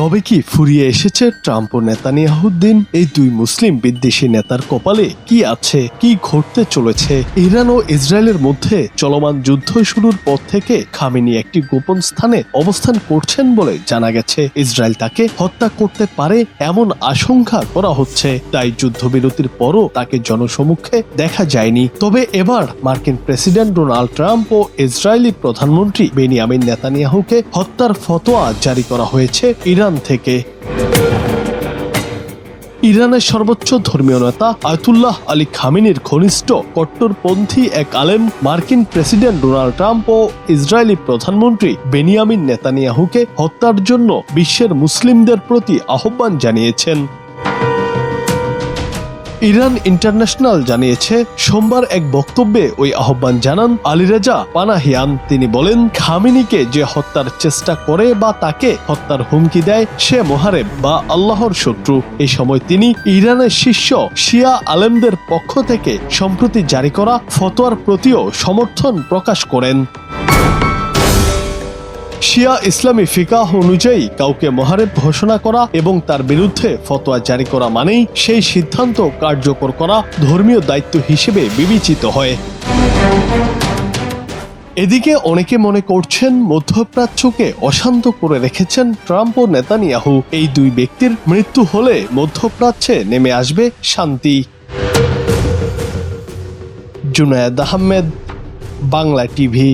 তবে কি ফুরিয়ে এসেছে ট্রাম্প ও নেতানিয়াহুর দিন? এই দুই মুসলিম বিদ্বেষী নেতার কপালে কি আছে, কি ঘটতে চলেছে? ইরান ও ইসরায়েলের মধ্যে চলমান যুদ্ধ শুরুর পর থেকে খামেনি একটি গোপন স্থানে অবস্থান করছেন বলে জানা গেছে। ইসরায়েল তাকে হত্যা করতে পারে এমন আশঙ্কা করা হচ্ছে, তাই যুদ্ধবিরতির পরও তাকে জনসমক্ষে দেখা যায়নি। তবে এবার মার্কিন প্রেসিডেন্ট ডোনাল্ড ট্রাম্প ও ইসরায়েলি প্রধানমন্ত্রী বেনিয়ামিন নেতানিয়াহুকে হত্যার ফতোয়া জারি করা হয়েছে ইরান থেকে। ইরানের সর্বোচ্চ ধর্মীয় নেতা আয়াতুল্লাহ আলী খামেনির ঘনিষ্ঠ কট্টরপন্থী এক আলেম মার্কিন প্রেসিডেন্ট ডোনাল্ড ট্রাম্প ও ইসরায়েলি প্রধানমন্ত্রী বেনিয়ামিন নেতানিয়াহুকে হত্যার জন্য বিশ্বের মুসলিমদের প্রতি আহ্বান জানিয়েছেন। ইরান ইন্টারন্যাশনাল জানিয়েছে, সোমবার এক বক্তব্যে ওই আহ্বান জানান আলীরেজা পানাহিয়ান। তিনি বলেন, খামেনিকে যে হত্যার চেষ্টা করে বা তাকে হত্যার হুমকি দেয় সে মোহারেব বা আল্লাহর শত্রু। এই সময় তিনি ইরানের শীর্ষ শিয়া আলেমদের পক্ষ থেকে সম্প্রতি জারি করা ফতোয়ার প্রতিও সমর্থন প্রকাশ করেন। শিয়া ইসলামী ফিকাহ অনুযায়ী কাউকে মোহারেব ঘোষণা করা এবং তার বিরুদ্ধে ফতোয়া জারি করা মানেই সেই সিদ্ধান্ত কার্যকর করা ধর্মীয় দায়িত্ব হিসেবে বিবেচিত হয়। এদিকে অনেকে মনে করছেন, মধ্যপ্রাচ্যকে অশান্ত করে রেখেছেন ট্রাম্প ও নেতানিয়াহু। এই দুই ব্যক্তির মৃত্যু হলে মধ্যপ্রাচ্যে নেমে আসবে শান্তি। জুনায়েদ আহমেদ, বাংলা টিভি।